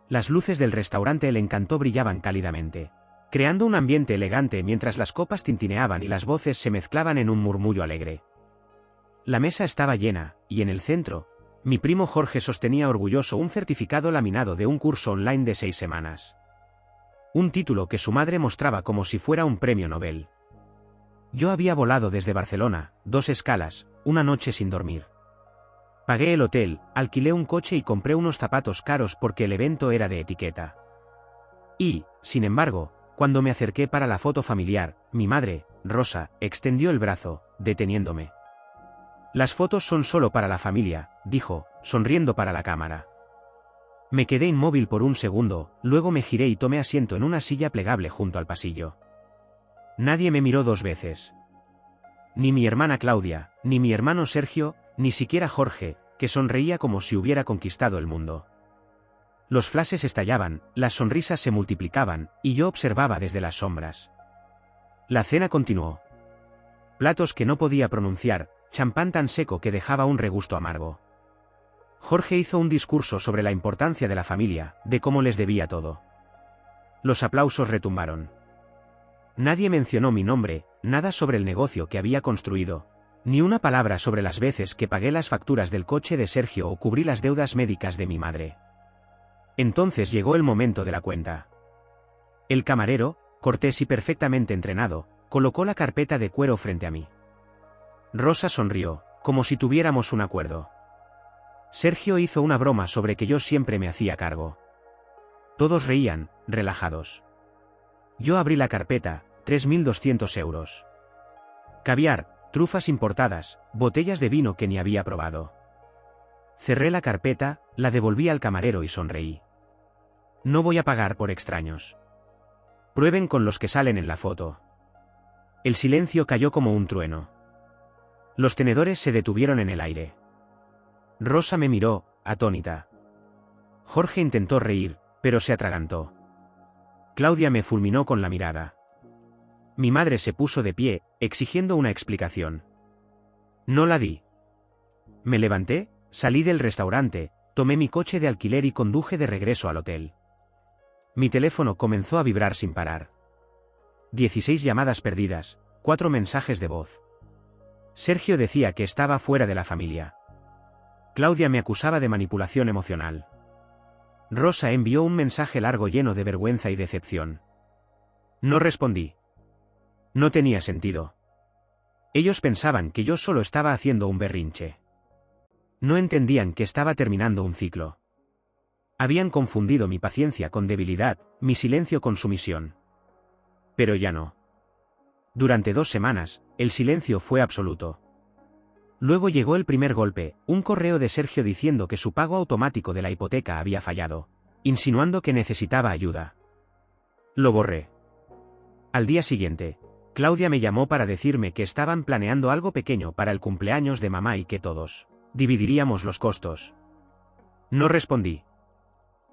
Las luces del restaurante El Encanto brillaban cálidamente, creando un ambiente elegante mientras las copas tintineaban y las voces se mezclaban en un murmullo alegre. La mesa estaba llena, y en el centro, mi primo Jorge sostenía orgulloso un certificado laminado de un curso online de 6 semanas. Un título que su madre mostraba como si fuera un premio Nobel. Yo había volado desde Barcelona, 2 escalas, una noche sin dormir. Pagué el hotel, alquilé un coche y compré unos zapatos caros porque el evento era de etiqueta. Y, sin embargo, cuando me acerqué para la foto familiar, mi madre, Rosa, extendió el brazo, deteniéndome. «Las fotos son solo para la familia», dijo, sonriendo para la cámara. Me quedé inmóvil por un segundo, luego me giré y tomé asiento en una silla plegable junto al pasillo. Nadie me miró 2 veces. Ni mi hermana Claudia, ni mi hermano Sergio, ni siquiera Jorge, que sonreía como si hubiera conquistado el mundo. Los flashes estallaban, las sonrisas se multiplicaban, y yo observaba desde las sombras. La cena continuó. Platos que no podía pronunciar, champán tan seco que dejaba un regusto amargo. Jorge hizo un discurso sobre la importancia de la familia, de cómo les debía todo. Los aplausos retumbaron. Nadie mencionó mi nombre, nada sobre el negocio que había construido, ni una palabra sobre las veces que pagué las facturas del coche de Sergio o cubrí las deudas médicas de mi madre. Entonces llegó el momento de la cuenta. El camarero, cortés y perfectamente entrenado, colocó la carpeta de cuero frente a mí. Rosa sonrió, como si tuviéramos un acuerdo. Sergio hizo una broma sobre que yo siempre me hacía cargo. Todos reían, relajados. Yo abrí la carpeta, 3.200 euros. Caviar, trufas importadas, botellas de vino que ni había probado. Cerré la carpeta, la devolví al camarero y sonreí. No voy a pagar por extraños. Prueben con los que salen en la foto. El silencio cayó como un trueno. Los tenedores se detuvieron en el aire. Rosa me miró, atónita. Jorge intentó reír, pero se atragantó. Claudia me fulminó con la mirada. Mi madre se puso de pie, exigiendo una explicación. No la di. Me levanté, salí del restaurante, tomé mi coche de alquiler y conduje de regreso al hotel. Mi teléfono comenzó a vibrar sin parar. 16 llamadas perdidas, 4 mensajes de voz. Sergio decía que estaba fuera de la familia. Claudia me acusaba de manipulación emocional. Rosa envió un mensaje largo lleno de vergüenza y decepción. No respondí. No tenía sentido. Ellos pensaban que yo solo estaba haciendo un berrinche. No entendían que estaba terminando un ciclo. Habían confundido mi paciencia con debilidad, mi silencio con sumisión. Pero ya no. Durante 2 semanas, el silencio fue absoluto. Luego llegó el primer golpe, un correo de Sergio diciendo que su pago automático de la hipoteca había fallado, insinuando que necesitaba ayuda. Lo borré. Al día siguiente, Claudia me llamó para decirme que estaban planeando algo pequeño para el cumpleaños de mamá y que todos dividiríamos los costos. No respondí.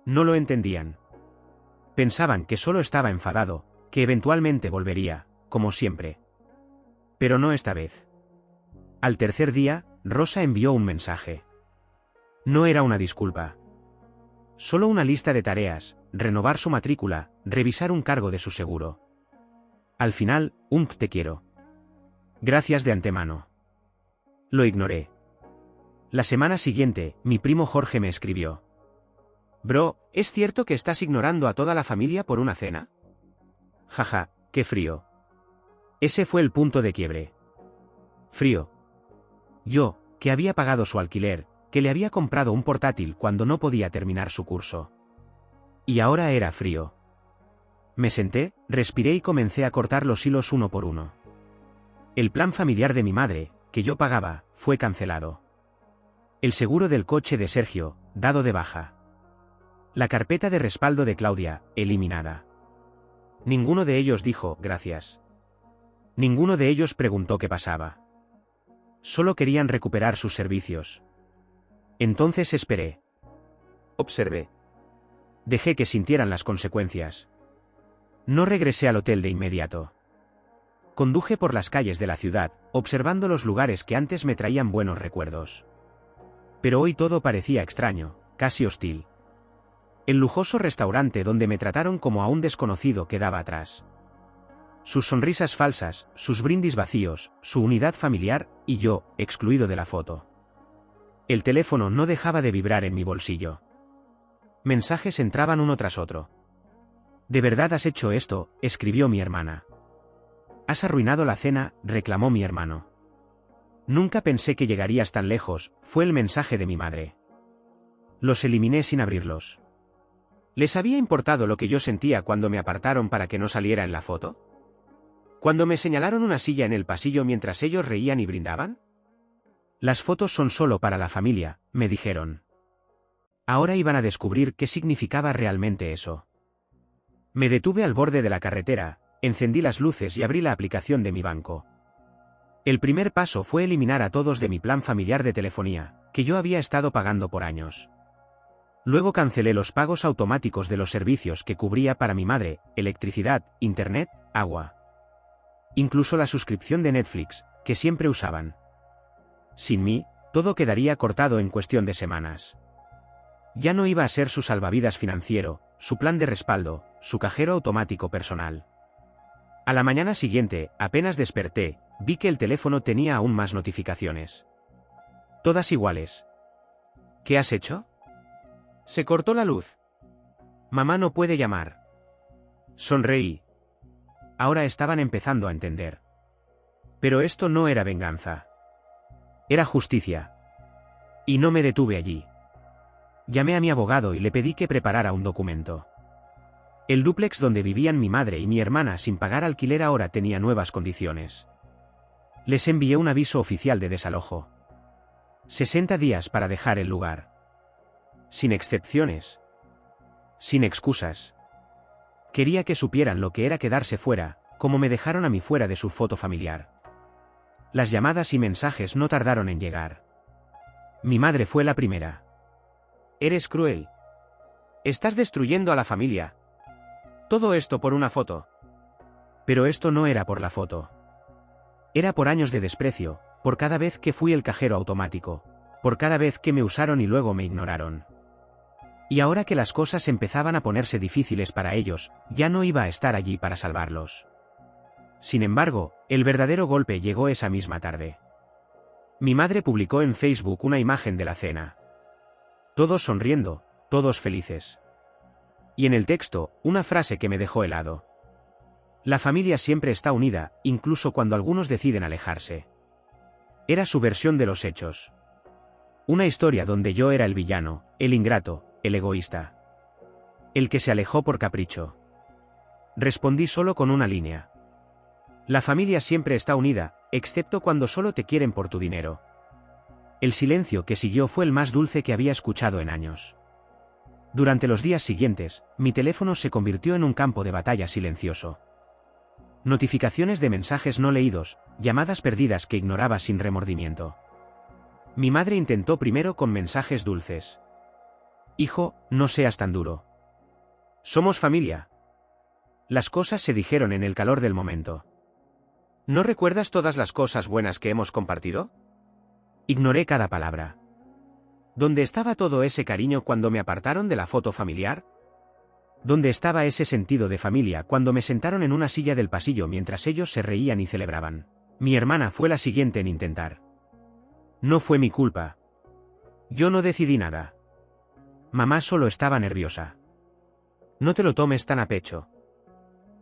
No lo entendían. Pensaban que solo estaba enfadado, que eventualmente volvería, como siempre. Pero no esta vez. Al tercer día, Rosa envió un mensaje. No era una disculpa. Solo una lista de tareas, renovar su matrícula, revisar un cargo de su seguro. Al final, un te quiero. Gracias de antemano. Lo ignoré. La semana siguiente, mi primo Jorge me escribió. Bro, ¿es cierto que estás ignorando a toda la familia por una cena? Jaja, qué frío. Ese fue el punto de quiebre. Frío. Yo, que había pagado su alquiler, que le había comprado un portátil cuando no podía terminar su curso. Y ahora era frío. Me senté, respiré y comencé a cortar los hilos uno por uno. El plan familiar de mi madre, que yo pagaba, fue cancelado. El seguro del coche de Sergio, dado de baja. La carpeta de respaldo de Claudia, eliminada. Ninguno de ellos dijo, gracias. Ninguno de ellos preguntó qué pasaba. Solo querían recuperar sus servicios. Entonces esperé. Observé. Dejé que sintieran las consecuencias. No regresé al hotel de inmediato. Conduje por las calles de la ciudad, observando los lugares que antes me traían buenos recuerdos. Pero hoy todo parecía extraño, casi hostil. El lujoso restaurante donde me trataron como a un desconocido quedaba atrás. Sus sonrisas falsas, sus brindis vacíos, su unidad familiar, y yo, excluido de la foto. El teléfono no dejaba de vibrar en mi bolsillo. Mensajes entraban uno tras otro. ¿De verdad has hecho esto?, escribió mi hermana. Has arruinado la cena, reclamó mi hermano. Nunca pensé que llegarías tan lejos, fue el mensaje de mi madre. Los eliminé sin abrirlos. ¿Les había importado lo que yo sentía cuando me apartaron para que no saliera en la foto? ¿Cuando me señalaron una silla en el pasillo mientras ellos reían y brindaban? Las fotos son solo para la familia, me dijeron. Ahora iban a descubrir qué significaba realmente eso. Me detuve al borde de la carretera, encendí las luces y abrí la aplicación de mi banco. El primer paso fue eliminar a todos de mi plan familiar de telefonía, que yo había estado pagando por años. Luego cancelé los pagos automáticos de los servicios que cubría para mi madre, electricidad, internet, agua. Incluso la suscripción de Netflix, que siempre usaban. Sin mí, todo quedaría cortado en cuestión de semanas. Ya no iba a ser su salvavidas financiero, su plan de respaldo, su cajero automático personal. A la mañana siguiente, apenas desperté, vi que el teléfono tenía aún más notificaciones. Todas iguales. ¿Qué has hecho? Se cortó la luz. Mamá no puede llamar. Sonreí. Ahora estaban empezando a entender. Pero esto no era venganza. Era justicia. Y no me detuve allí. Llamé a mi abogado y le pedí que preparara un documento. El dúplex donde vivían mi madre y mi hermana sin pagar alquiler ahora tenía nuevas condiciones. Les envié un aviso oficial de desalojo. 60 días para dejar el lugar. Sin excepciones. Sin excusas. Quería que supieran lo que era quedarse fuera, como me dejaron a mí fuera de su foto familiar. Las llamadas y mensajes no tardaron en llegar. Mi madre fue la primera. Eres cruel. Estás destruyendo a la familia. Todo esto por una foto. Pero esto no era por la foto. Era por años de desprecio, por cada vez que fui el cajero automático, por cada vez que me usaron y luego me ignoraron. Y ahora que las cosas empezaban a ponerse difíciles para ellos, ya no iba a estar allí para salvarlos. Sin embargo, el verdadero golpe llegó esa misma tarde. Mi madre publicó en Facebook una imagen de la cena. Todos sonriendo, todos felices. Y en el texto, una frase que me dejó helado. La familia siempre está unida, incluso cuando algunos deciden alejarse. Era su versión de los hechos. Una historia donde yo era el villano, el ingrato, el egoísta. El que se alejó por capricho. Respondí solo con una línea. La familia siempre está unida, excepto cuando solo te quieren por tu dinero. El silencio que siguió fue el más dulce que había escuchado en años. Durante los días siguientes, mi teléfono se convirtió en un campo de batalla silencioso. Notificaciones de mensajes no leídos, llamadas perdidas que ignoraba sin remordimiento. Mi madre intentó primero con mensajes dulces. Hijo, no seas tan duro. Somos familia. Las cosas se dijeron en el calor del momento. ¿No recuerdas todas las cosas buenas que hemos compartido? Ignoré cada palabra. ¿Dónde estaba todo ese cariño cuando me apartaron de la foto familiar? ¿Dónde estaba ese sentido de familia cuando me sentaron en una silla del pasillo mientras ellos se reían y celebraban? Mi hermana fue la siguiente en intentar. No fue mi culpa. Yo no decidí nada. Mamá solo estaba nerviosa. No te lo tomes tan a pecho.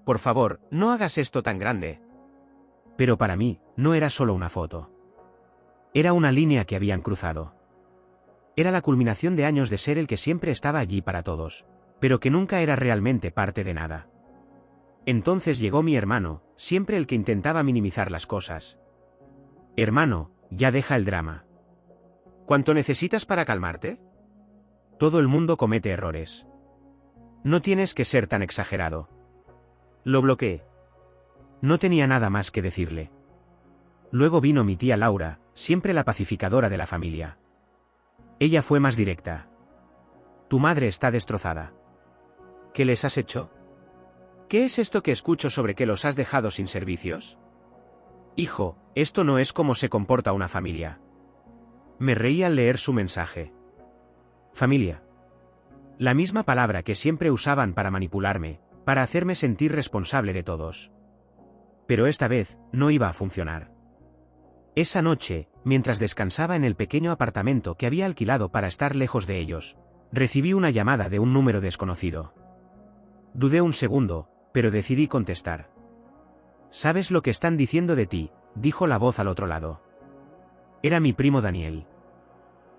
Por favor, no hagas esto tan grande. Pero para mí, no era solo una foto. Era una línea que habían cruzado. Era la culminación de años de ser el que siempre estaba allí para todos, pero que nunca era realmente parte de nada. Entonces llegó mi hermano, siempre el que intentaba minimizar las cosas. Hermano, ya deja el drama. ¿Cuánto necesitas para calmarte? Todo el mundo comete errores. No tienes que ser tan exagerado. Lo bloqueé. No tenía nada más que decirle. Luego vino mi tía Laura, siempre la pacificadora de la familia. Ella fue más directa. Tu madre está destrozada. ¿Qué les has hecho? ¿Qué es esto que escucho sobre que los has dejado sin servicios? Hijo, esto no es como se comporta una familia. Me reí al leer su mensaje. Familia. La misma palabra que siempre usaban para manipularme, para hacerme sentir responsable de todos. Pero esta vez, no iba a funcionar. Esa noche, mientras descansaba en el pequeño apartamento que había alquilado para estar lejos de ellos, recibí una llamada de un número desconocido. Dudé un segundo, pero decidí contestar. «¿Sabes lo que están diciendo de ti?», dijo la voz al otro lado. Era mi primo Daniel.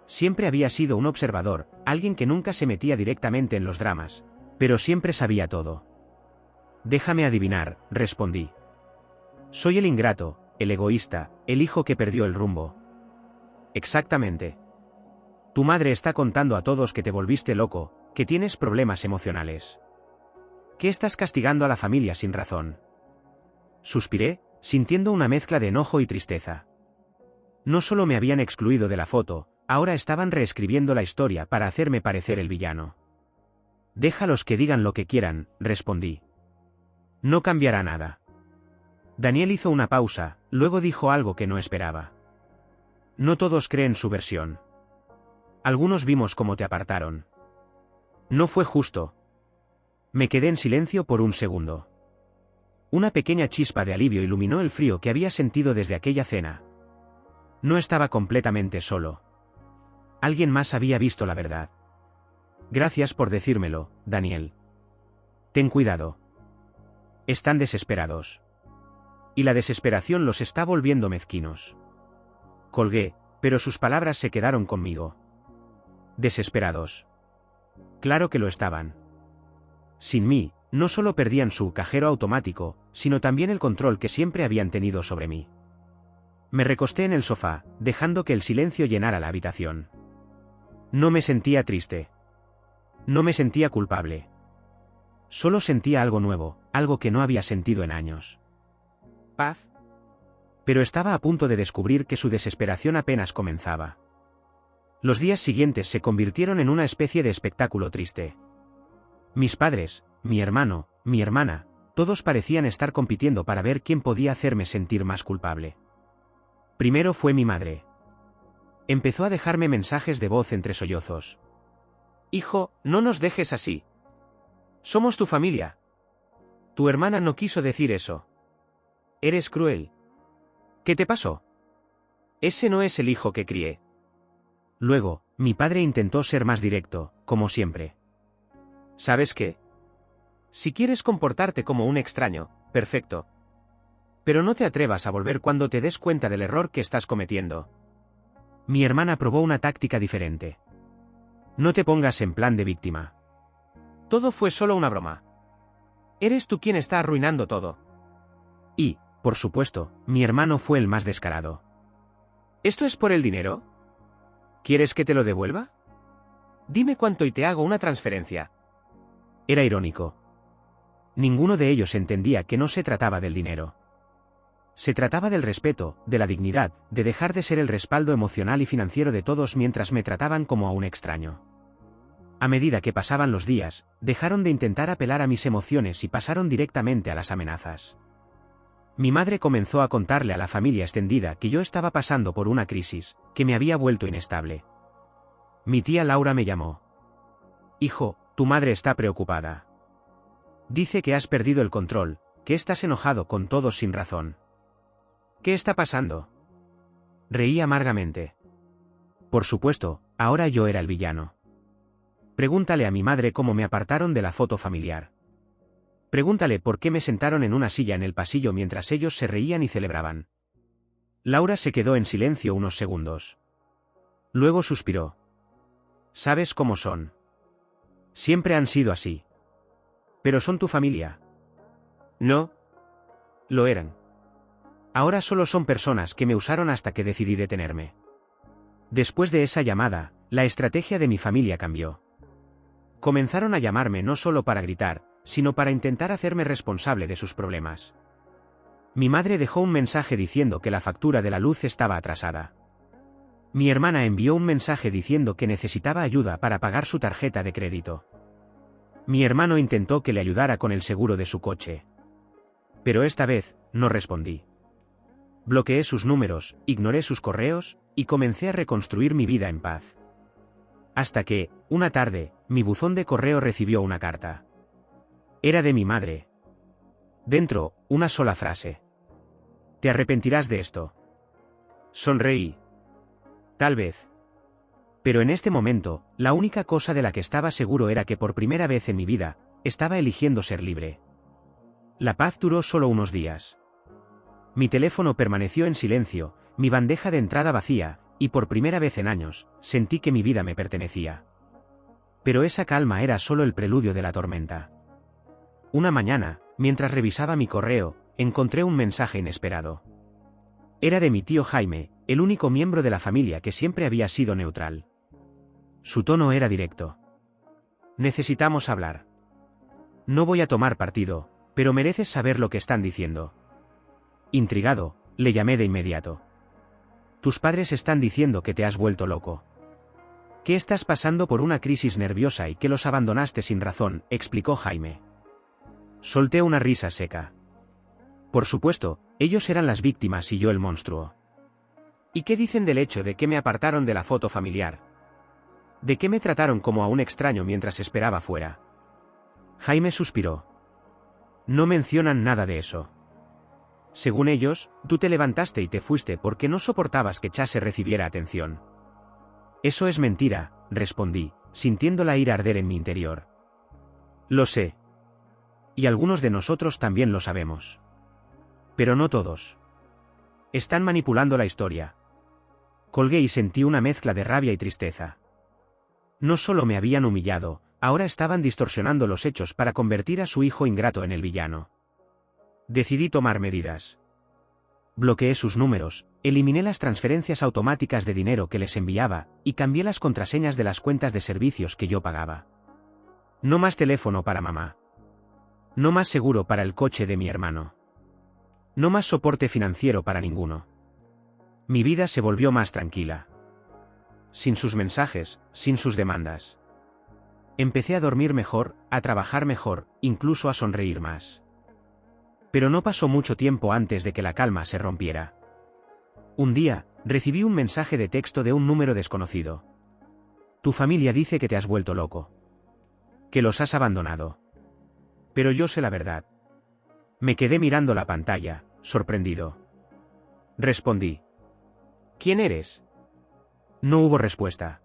Siempre había sido un observador, alguien que nunca se metía directamente en los dramas, pero siempre sabía todo. «Déjame adivinar», respondí. «Soy el ingrato, el egoísta, el hijo que perdió el rumbo». «Exactamente. Tu madre está contando a todos que te volviste loco, que tienes problemas emocionales. Que estás castigando a la familia sin razón». Suspiré, sintiendo una mezcla de enojo y tristeza. No solo me habían excluido de la foto, ahora estaban reescribiendo la historia para hacerme parecer el villano. «Déjalos que digan lo que quieran», respondí. «No cambiará nada». Daniel hizo una pausa, luego dijo algo que no esperaba. «No todos creen su versión. Algunos vimos cómo te apartaron. No fue justo». Me quedé en silencio por un segundo. Una pequeña chispa de alivio iluminó el frío que había sentido desde aquella cena. No estaba completamente solo. Alguien más había visto la verdad. «Gracias por decírmelo, Daniel. Ten cuidado. Están desesperados. Y la desesperación los está volviendo mezquinos». Colgué, pero sus palabras se quedaron conmigo. «Desesperados. Claro que lo estaban. Sin mí, no solo perdían su cajero automático, sino también el control que siempre habían tenido sobre mí». Me recosté en el sofá, dejando que el silencio llenara la habitación. No me sentía triste. No me sentía culpable. Solo sentía algo nuevo, algo que no había sentido en años. Paz. Pero estaba a punto de descubrir que su desesperación apenas comenzaba. Los días siguientes se convirtieron en una especie de espectáculo triste. Mis padres, mi hermano, mi hermana, todos parecían estar compitiendo para ver quién podía hacerme sentir más culpable. Primero fue mi madre. Empezó a dejarme mensajes de voz entre sollozos. «Hijo, no nos dejes así. Somos tu familia. Tu hermana no quiso decir eso. Eres cruel. ¿Qué te pasó? Ese no es el hijo que crié». Luego, mi padre intentó ser más directo, como siempre. «¿Sabes qué? Si quieres comportarte como un extraño, perfecto. Pero no te atrevas a volver cuando te des cuenta del error que estás cometiendo». Mi hermana probó una táctica diferente. «No te pongas en plan de víctima. Todo fue solo una broma. Eres tú quien está arruinando todo». Y, por supuesto, mi hermano fue el más descarado. «¿Esto es por el dinero? ¿Quieres que te lo devuelva? Dime cuánto y te hago una transferencia». Era irónico. Ninguno de ellos entendía que no se trataba del dinero. Se trataba del respeto, de la dignidad, de dejar de ser el respaldo emocional y financiero de todos mientras me trataban como a un extraño. A medida que pasaban los días, dejaron de intentar apelar a mis emociones y pasaron directamente a las amenazas. Mi madre comenzó a contarle a la familia extendida que yo estaba pasando por una crisis, que me había vuelto inestable. Mi tía Laura me llamó. «Hijo, tu madre está preocupada. Dice que has perdido el control, que estás enojado con todos sin razón». «¿Qué está pasando?». Reí amargamente. Por supuesto, ahora yo era el villano. Pregúntale a mi madre cómo me apartaron de la foto familiar. Pregúntale por qué me sentaron en una silla en el pasillo mientras ellos se reían y celebraban. Laura se quedó en silencio unos segundos. Luego suspiró. «¿Sabes cómo son? Siempre han sido así. Pero son tu familia». «No. Lo eran. Ahora solo son personas que me usaron hasta que decidí detenerme». Después de esa llamada, la estrategia de mi familia cambió. Comenzaron a llamarme no solo para gritar, sino para intentar hacerme responsable de sus problemas. Mi madre dejó un mensaje diciendo que la factura de la luz estaba atrasada. Mi hermana envió un mensaje diciendo que necesitaba ayuda para pagar su tarjeta de crédito. Mi hermano intentó que le ayudara con el seguro de su coche. Pero esta vez, no respondí. Bloqueé sus números, ignoré sus correos, y comencé a reconstruir mi vida en paz. Hasta que, Una tarde, mi buzón de correo recibió una carta. Era de mi madre. Dentro, una sola frase. «Te arrepentirás de esto». Sonreí. Tal vez. Pero en este momento, la única cosa de la que estaba seguro era que por primera vez en mi vida, estaba eligiendo ser libre. La paz duró solo unos días. Mi teléfono permaneció en silencio, mi bandeja de entrada vacía, y por primera vez en años, sentí que mi vida me pertenecía. Pero esa calma era solo el preludio de la tormenta. Una mañana, mientras revisaba mi correo, encontré un mensaje inesperado. Era de mi tío Jaime, el único miembro de la familia que siempre había sido neutral. Su tono era directo. «Necesitamos hablar. No voy a tomar partido, pero mereces saber lo que están diciendo». Intrigado, le llamé de inmediato. «Tus padres están diciendo que te has vuelto loco. Que estás pasando por una crisis nerviosa y que los abandonaste sin razón», explicó Jaime. Solté una risa seca. Por supuesto, ellos eran las víctimas y yo el monstruo. ¿Y qué dicen del hecho de que me apartaron de la foto familiar? ¿De que me trataron como a un extraño mientras esperaba fuera? Jaime suspiró. No mencionan nada de eso. Según ellos, tú te levantaste y te fuiste porque no soportabas que Chase recibiera atención. Eso es mentira, respondí, sintiendo la ira arder en mi interior. Lo sé. Y algunos de nosotros también lo sabemos. Pero no todos. Están manipulando la historia. Colgué y sentí una mezcla de rabia y tristeza. No solo me habían humillado, ahora estaban distorsionando los hechos para convertir a su hijo ingrato en el villano. Decidí tomar medidas. Bloqueé sus números, eliminé las transferencias automáticas de dinero que les enviaba, y cambié las contraseñas de las cuentas de servicios que yo pagaba. No más teléfono para mamá. No más seguro para el coche de mi hermano. No más soporte financiero para ninguno. Mi vida se volvió más tranquila. Sin sus mensajes, sin sus demandas. Empecé a dormir mejor, a trabajar mejor, incluso a sonreír más. Pero no pasó mucho tiempo antes de que la calma se rompiera. Un día, recibí un mensaje de texto de un número desconocido. Tu familia dice que te has vuelto loco. Que los has abandonado. Pero yo sé la verdad. Me quedé mirando la pantalla, sorprendido. Respondí. ¿Quién eres? No hubo respuesta.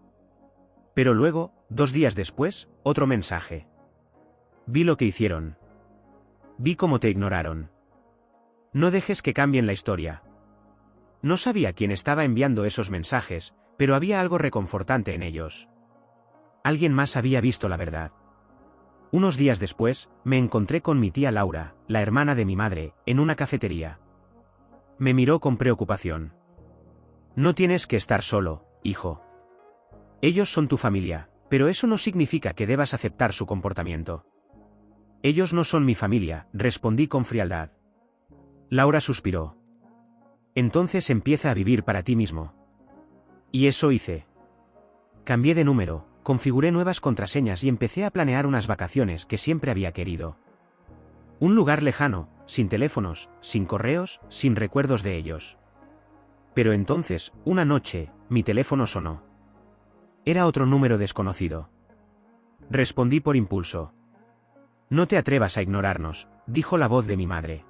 Pero luego, 2 días después, otro mensaje. Vi lo que hicieron. Vi cómo te ignoraron. No dejes que cambien la historia. No sabía quién estaba enviando esos mensajes, pero había algo reconfortante en ellos. Alguien más había visto la verdad. Unos días después, me encontré con mi tía Laura, la hermana de mi madre, en una cafetería. Me miró con preocupación. No tienes que estar solo, hijo. Ellos son tu familia, pero eso no significa que debas aceptar su comportamiento. Ellos no son mi familia, respondí con frialdad. Laura suspiró. Entonces empieza a vivir para ti mismo. Y eso hice. Cambié de número, configuré nuevas contraseñas y empecé a planear unas vacaciones que siempre había querido. Un lugar lejano, sin teléfonos, sin correos, sin recuerdos de ellos. Pero entonces, una noche, mi teléfono sonó. Era otro número desconocido. Respondí por impulso. No te atrevas a ignorarnos, dijo la voz de mi madre.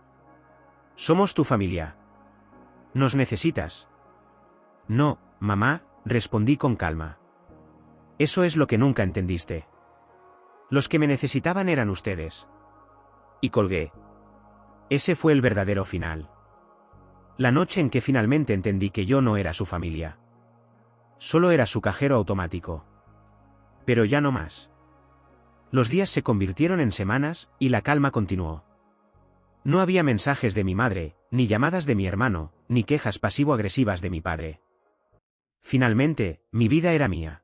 Somos tu familia. ¿Nos necesitas? No, mamá, respondí con calma. Eso es lo que nunca entendiste. Los que me necesitaban eran ustedes. Y colgué. Ese fue el verdadero final. La noche en que finalmente entendí que yo no era su familia. Solo era su cajero automático. Pero ya no más. Los días se convirtieron en semanas, y la calma continuó. No había mensajes de mi madre, ni llamadas de mi hermano, ni quejas pasivo-agresivas de mi padre. Finalmente, mi vida era mía.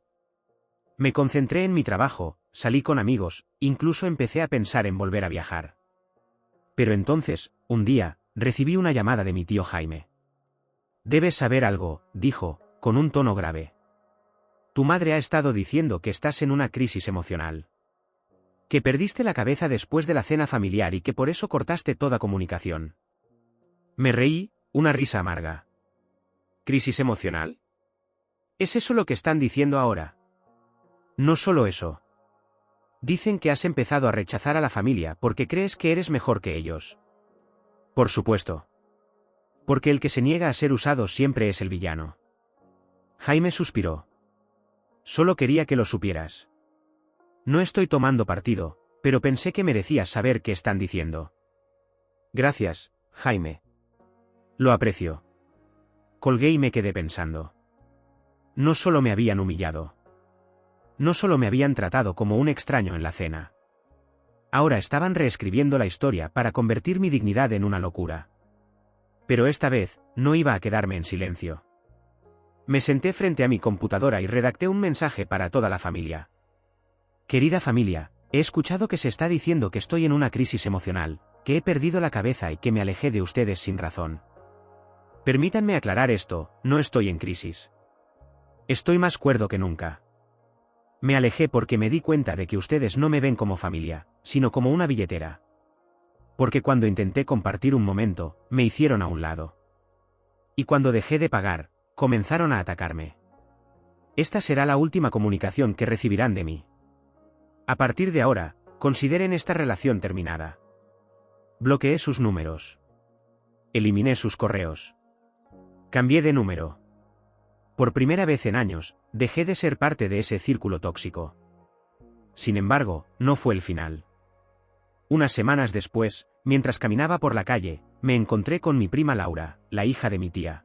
Me concentré en mi trabajo, salí con amigos, incluso empecé a pensar en volver a viajar. Pero entonces, un día, recibí una llamada de mi tío Jaime. Debes saber algo, dijo, con un tono grave. Tu madre ha estado diciendo que estás en una crisis emocional. Que perdiste la cabeza después de la cena familiar y que por eso cortaste toda comunicación. Me reí, una risa amarga. ¿Crisis emocional? ¿Es eso lo que están diciendo ahora? No solo eso. Dicen que has empezado a rechazar a la familia porque crees que eres mejor que ellos. Por supuesto. Porque el que se niega a ser usado siempre es el villano. Jaime suspiró. Solo quería que lo supieras. No estoy tomando partido, pero pensé que merecías saber qué están diciendo. Gracias, Jaime. Lo aprecio. Colgué y me quedé pensando. No solo me habían humillado. No solo me habían tratado como un extraño en la cena. Ahora estaban reescribiendo la historia para convertir mi dignidad en una locura. Pero esta vez, no iba a quedarme en silencio. Me senté frente a mi computadora y redacté un mensaje para toda la familia. Querida familia, he escuchado que se está diciendo que estoy en una crisis emocional, que he perdido la cabeza y que me alejé de ustedes sin razón. Permítanme aclarar esto, no estoy en crisis. Estoy más cuerdo que nunca. Me alejé porque me di cuenta de que ustedes no me ven como familia, sino como una billetera. Porque cuando intenté compartir un momento, me hicieron a un lado. Y cuando dejé de pagar, comenzaron a atacarme. Esta será la última comunicación que recibirán de mí. A partir de ahora, consideren esta relación terminada. Bloqueé sus números. Eliminé sus correos. Cambié de número. Por primera vez en años, dejé de ser parte de ese círculo tóxico. Sin embargo, no fue el final. Unas semanas después, mientras caminaba por la calle, me encontré con mi prima Laura, la hija de mi tía.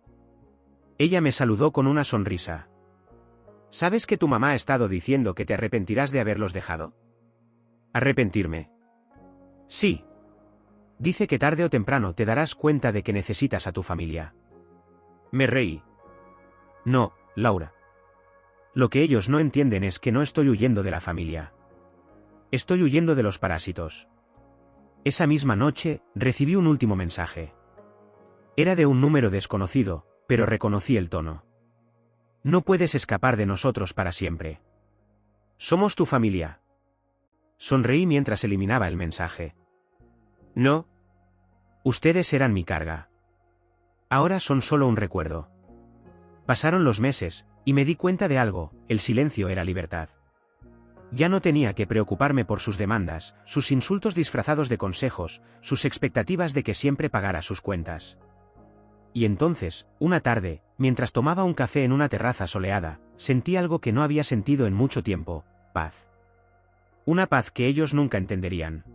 Ella me saludó con una sonrisa. ¿Sabes que tu mamá ha estado diciendo que te arrepentirás de haberlos dejado? ¿Arrepentirme? Sí. Dice que tarde o temprano te darás cuenta de que necesitas a tu familia. Me reí. No, Laura. Lo que ellos no entienden es que no estoy huyendo de la familia. Estoy huyendo de los parásitos. Esa misma noche, recibí un último mensaje. Era de un número desconocido, pero reconocí el tono. No puedes escapar de nosotros para siempre. Somos tu familia. Sonreí mientras eliminaba el mensaje. No. Ustedes eran mi carga. Ahora son solo un recuerdo. Pasaron los meses, y me di cuenta de algo, el silencio era libertad. Ya no tenía que preocuparme por sus demandas, sus insultos disfrazados de consejos, sus expectativas de que siempre pagara sus cuentas. Y entonces, una tarde, mientras tomaba un café en una terraza soleada, sentí algo que no había sentido en mucho tiempo, paz. Una paz que ellos nunca entenderían.